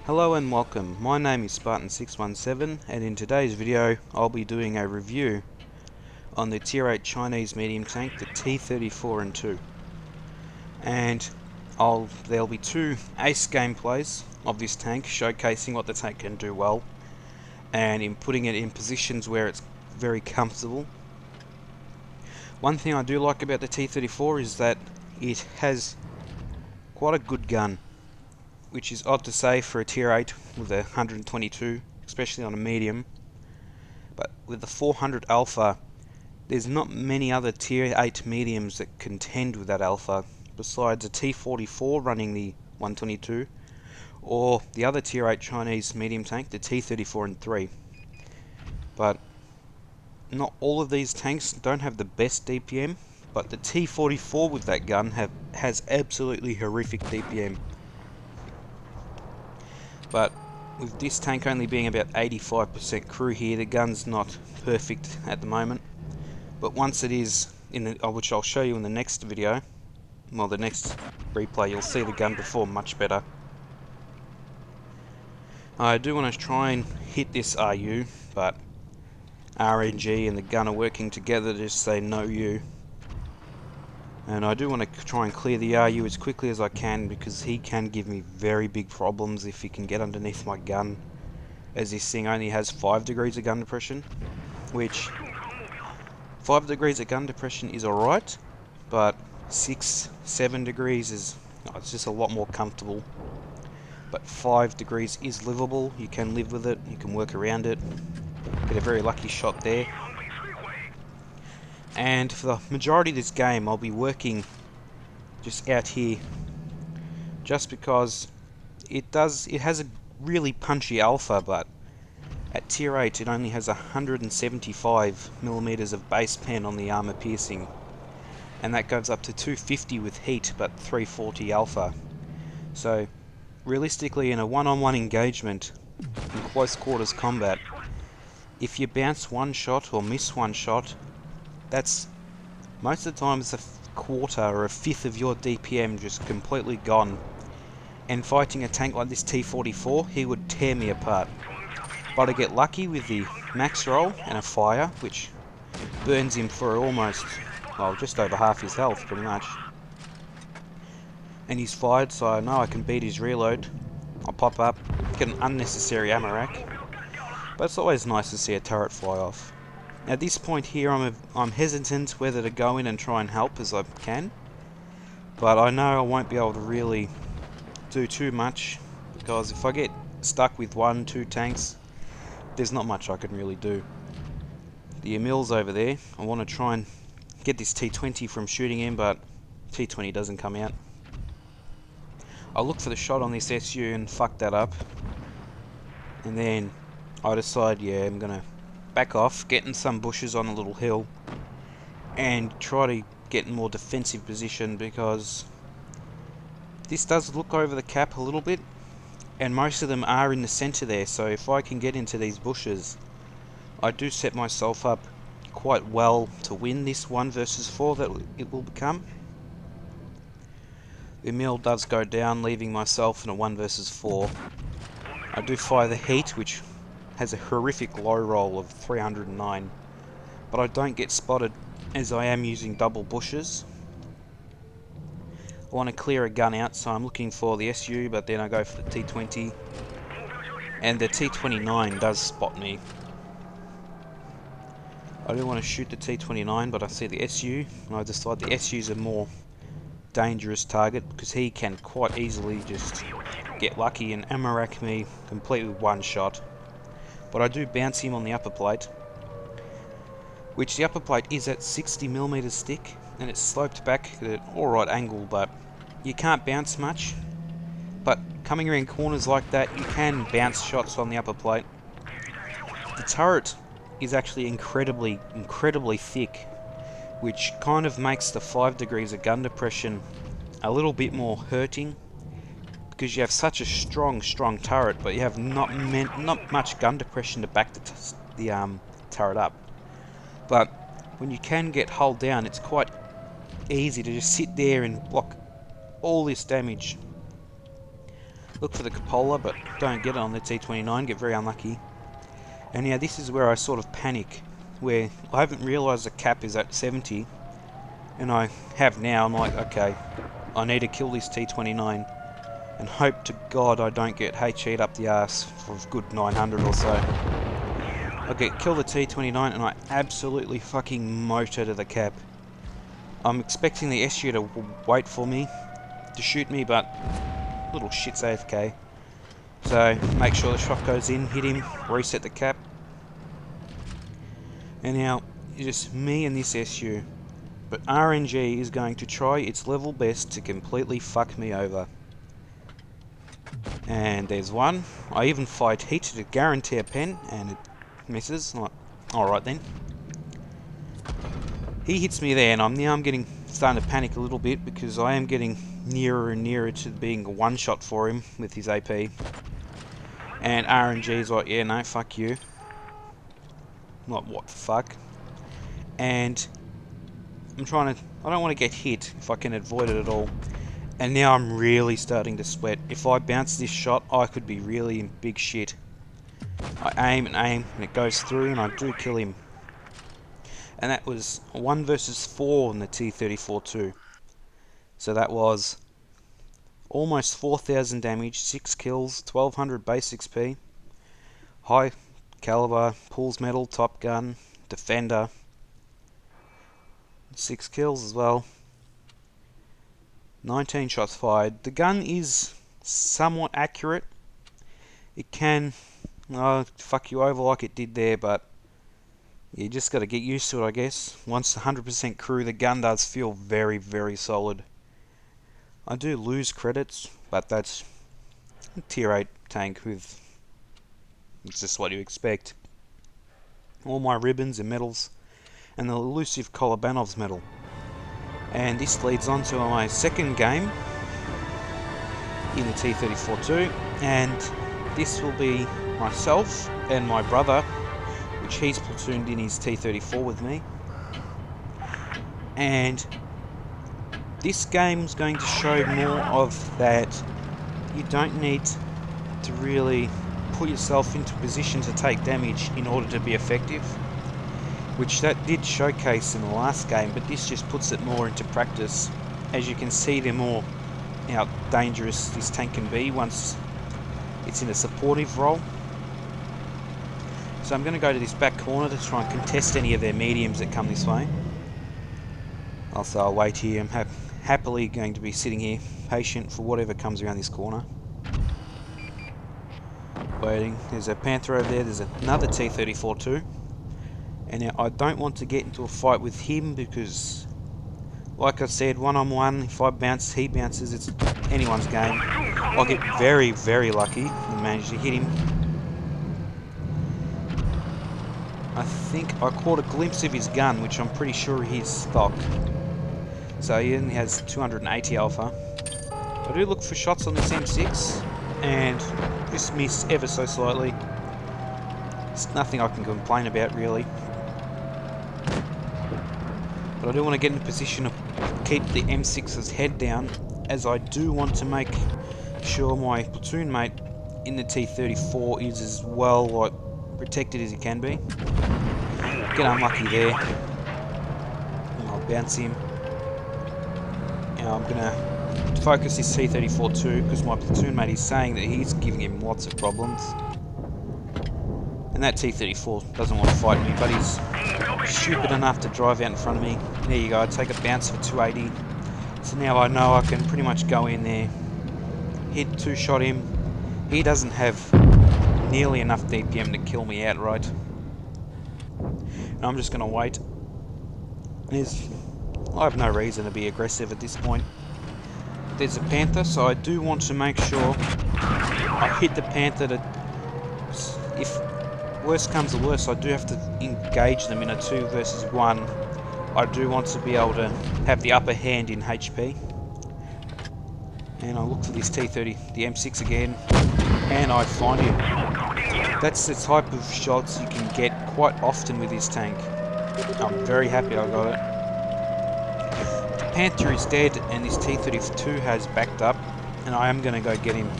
Hello and welcome, my name is Spartan617 and in today's video I'll be doing a review on the Tier 8 Chinese medium tank, the T-34-2. And there'll be two ace gameplays of this tank showcasing what the tank can do well and in putting it in positions where it's very comfortable. One thing I do like about the T-34 is that it has quite a good gun, which is odd to say for a Tier 8 with a 122, especially on a medium. But with the 400 Alpha, there's not many other Tier 8 mediums that contend with that Alpha, besides a T-44 running the 122, or the other Tier 8 Chinese medium tank, the T-34-3. But not all of these tanks don't have the best DPM, but the T-44 with that gun has absolutely horrific DPM. But with this tank only being about 85% crew here, the gun's not perfect at the moment. But once it is, which I'll show you in the next video, well, the next replay, you'll see the gun perform much better. I do want to try and hit this RU, but RNG and the gun are working together to just say no you. And I do want to try and clear the RU as quickly as I can, because he can give me very big problems if he can get underneath my gun, as this thing only has 5 degrees of gun depression, which 5 degrees of gun depression is alright, but 6-7 degrees is it's just a lot more comfortable. But 5 degrees is livable, you can live with it, you can work around it, get a very lucky shot there. And for the majority of this game I'll be working just out here, just because it has a really punchy alpha, but at Tier 8 it only has 175mm of base pen on the armor piercing, and that goes up to 250 with heat but 340 alpha. So realistically, in a one-on-one engagement in close quarters combat, if you bounce one shot or miss one shot, that's most of the time it's a quarter or a fifth of your DPM just completely gone. And fighting a tank like this T-44, he would tear me apart. But I get lucky with the max roll and a fire, which burns him for almost, well, just over half his health pretty much. And he's fired, so I know I can beat his reload. I'll pop up, get an unnecessary ammo rack, but it's always nice to see a turret fly off. At this point here, I'm hesitant whether to go in and try and help as I can, but I know I won't be able to really do too much, because if I get stuck with 1-2 tanks, there's not much I can really do. The Emil's over there. I want to try and get this T-20 from shooting him, but T-20 doesn't come out. I look for the shot on this SU and fuck that up, and then I decide, yeah, I'm gonna back off, get in some bushes on a little hill, and try to get in more defensive position, because this does look over the cap a little bit, and most of them are in the center there, so if I can get into these bushes, I do set myself up quite well to win this 1 versus 4 that it will become. The mill does go down, leaving myself in a 1 versus 4. I do fire the heat, which has a horrific low roll of 309, but I don't get spotted as I am using double bushes. I want to clear a gun out, so I'm looking for the SU, but then I go for the T-20, and the T-29 does spot me. I do want to shoot the T-29, but I see the SU, and I decide the SU is a more dangerous target, because he can quite easily just get lucky and ammo rack me completely with one shot. But I do bounce him on the upper plate, which the upper plate is at 60mm stick, and it's sloped back at an alright angle, but you can't bounce much. But coming around corners like that, you can bounce shots on the upper plate. The turret is actually incredibly thick, which kind of makes the 5 degrees of gun depression a little bit more hurting, because you have such a strong turret, but you have not much gun depression to back the turret up. But when you can get hull down, it's quite easy to just sit there and block all this damage. Look for the cupola, but don't get it on the T-29, get very unlucky. And now this is where I sort of panic, where I haven't realised the cap is at 70, and I have now. I'm like, okay, I need to kill this T-29, and hope to God I don't get HE'd up the arse for a good 900 or so. I kill the T-29 and I absolutely fucking motor to the cap. I'm expecting the SU to wait for me to shoot me, but little shit's AFK. So make sure the shot goes in, hit him, reset the cap. And now it's just me and this SU. But RNG is going to try its level best to completely fuck me over. And there's one. I even fired heat to guarantee a pen, and it misses. I'm like, alright then. He hits me there, and I'm starting to panic a little bit, because I am getting nearer and nearer to being a one-shot for him with his AP. And RNG is like, yeah, no, fuck you. I'm like, what the fuck? And I don't want to get hit if I can avoid it at all. And now I'm really starting to sweat. If I bounce this shot, I could be really in big shit. I aim, and it goes through, and I do kill him. And that was 1 versus 4 in the T-34-2. So that was almost 4,000 damage, 6 kills, 1200 base XP, high caliber, pulls metal, top gun, defender, 6 kills as well, 19 shots fired. The gun is somewhat accurate. It can fuck you over like it did there, but you just got to get used to it, I guess. Once 100% crew, the gun does feel very, very solid. I do lose credits, but that's a tier 8 tank with... it's just what you expect. All my ribbons and medals, and the elusive Kolobanov's medal. And this leads on to my second game in the T-34-2, and this will be myself and my brother, which he's platooned in his T-34 with me. And this game's going to show more of that you don't need to really put yourself into a position to take damage in order to be effective, which that did showcase in the last game, but this just puts it more into practice. As you can see, they're more how dangerous this tank can be once it's in a supportive role. So I'm going to go to this back corner to try and contest any of their mediums that come this way. Also, I'll wait here. I'm happily going to be sitting here, patient for whatever comes around this corner. Waiting. There's a Panther over there. There's another T-34-2. And now I don't want to get into a fight with him because, like I said, one-on-one, if I bounce, he bounces, it's anyone's game. I'll get very, very lucky and manage to hit him. I think I caught a glimpse of his gun, which I'm pretty sure he's stock. So he only has 280 alpha. I do look for shots on this M6, and just miss ever so slightly. It's nothing I can complain about, really. But I do want to get in a position to keep the M6's head down, as I do want to make sure my platoon mate in the T-34 is as well protected as he can be. Get unlucky there. And I'll bounce him. Now I'm going to focus this T-34-2 because my platoon mate is saying that he's giving him lots of problems. And that T-34 doesn't want to fight me, but he's stupid enough to drive out in front of me. There you go, I take a bounce for 280. So now I know I can pretty much go in there, hit, two-shot him. He doesn't have nearly enough DPM to kill me outright. And I'm just going to wait. I have no reason to be aggressive at this point. There's a Panther, so I do want to make sure I hit the Panther to... if worst comes to worst, I do have to engage them in a 2 versus 1. I do want to be able to have the upper hand in HP. And I look for this T-30, the M6 again, and I find him. That's the type of shots you can get quite often with this tank. I'm very happy I got it. The Panther is dead and this T-32 has backed up, and I am going to go get him.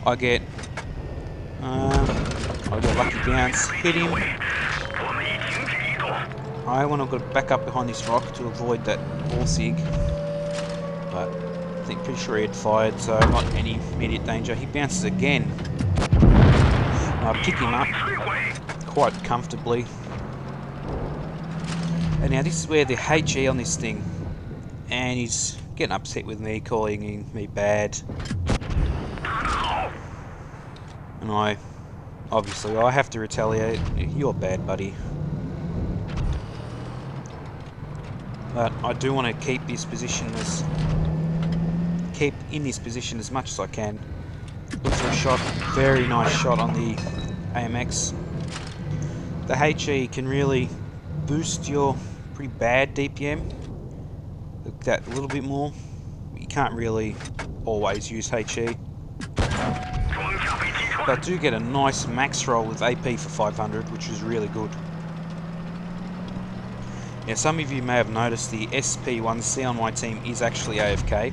I get lucky bounce, hit him. I want to go back up behind this rock to avoid that Borsig, but I think pretty sure he had fired, so not any immediate danger. He bounces again. I pick him up quite comfortably. And now this is where the HE on this thing, and he's getting upset with me, calling me bad. And I have to retaliate. You're bad, buddy. But I do want to keep in this position as much as I can. Look for a shot, very nice shot on the AMX. The HE can really boost your pretty bad DPM. Look that a little bit more. You can't really always use HE. But I do get a nice max roll with AP for 500, which is really good. Now, some of you may have noticed the SP1C on my team is actually AFK.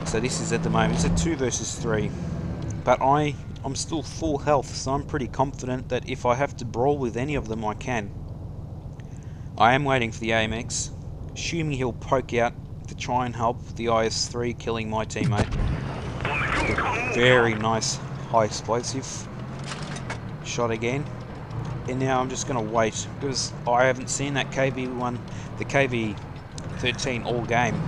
So this is at the moment, it's a 2 versus 3. But I'm still full health, so I'm pretty confident that if I have to brawl with any of them, I can. I am waiting for the AMX, assuming he'll poke out to try and help the IS-3 killing my teammate. Very nice high explosive shot again. And now I'm just going to wait, because I haven't seen that the KV-13 all game.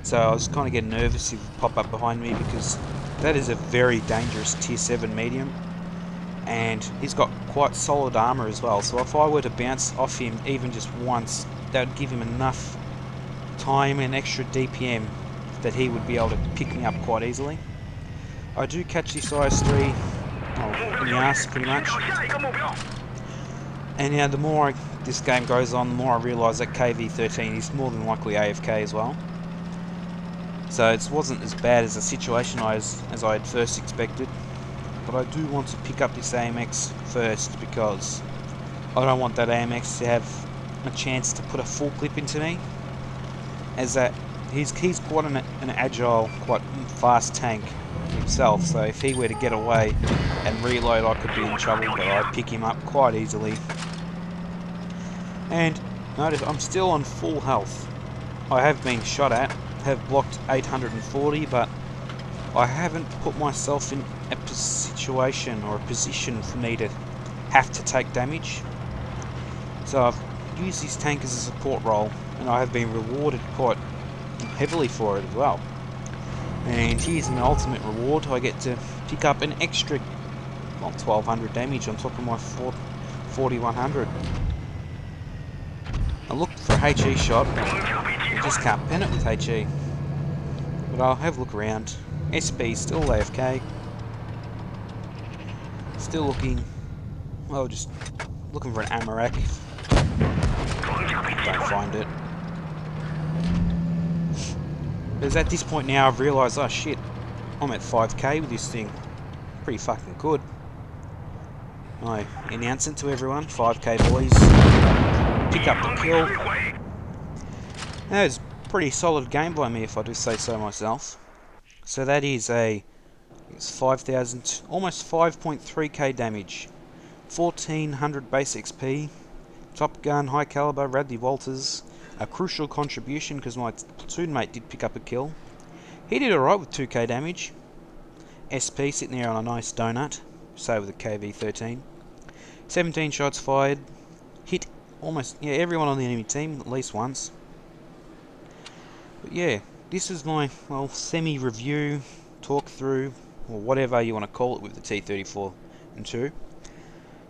So I was kind of getting nervous if it pop up behind me, because that is a very dangerous tier 7 medium. And he's got quite solid armor as well. So if I were to bounce off him even just once, that would give him enough time and extra DPM that he would be able to pick me up quite easily. I do catch this IS-3 in the ass pretty much. And now the more this game goes on, the more I realise that KV-13 is more than likely AFK as well. So it wasn't as bad as the situation as I had first expected. But I do want to pick up this AMX first, because I don't want that AMX to have a chance to put a full clip into me. As that he's quite an agile, quite fast tank himself, so if he were to get away and reload, I could be in trouble, but I pick him up quite easily. And notice I'm still on full health. I have been shot at, have blocked 840, but I haven't put myself in a situation or a position for me to have to take damage. So I've used this tank as a support role, and I have been rewarded quite heavily for it as well. And here's an ultimate reward. I get to pick up an extra 1200 damage on top of my 4100. I looked for a HE shot, I just can't pen it with HE. But I'll have a look around. SB still AFK. Still looking, well, just looking for an ammo rack. Don't find it. Because at this point now I've realised, oh shit, I'm at 5k with this thing. Pretty fucking good. I announce it to everyone, 5k boys. Pick up the kill. That was pretty solid game by me, if I do say so myself. So that is it's 5,000, almost 5.3k damage. 1400 base XP. Top gun, high caliber, Radley Walters. A crucial contribution because my platoon mate did pick up a kill. He did alright with 2k damage. SP sitting there on a nice donut, so with a KV-13. 17 shots fired. Hit almost everyone on the enemy team at least once. But yeah, this is my semi-review, talk through, or whatever you want to call it with the T-34-2.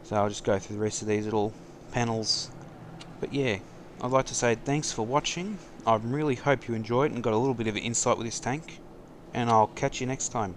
So I'll just go through the rest of these little panels. But yeah, I'd like to say thanks for watching. I really hope you enjoyed and got a little bit of an insight with this tank. And I'll catch you next time.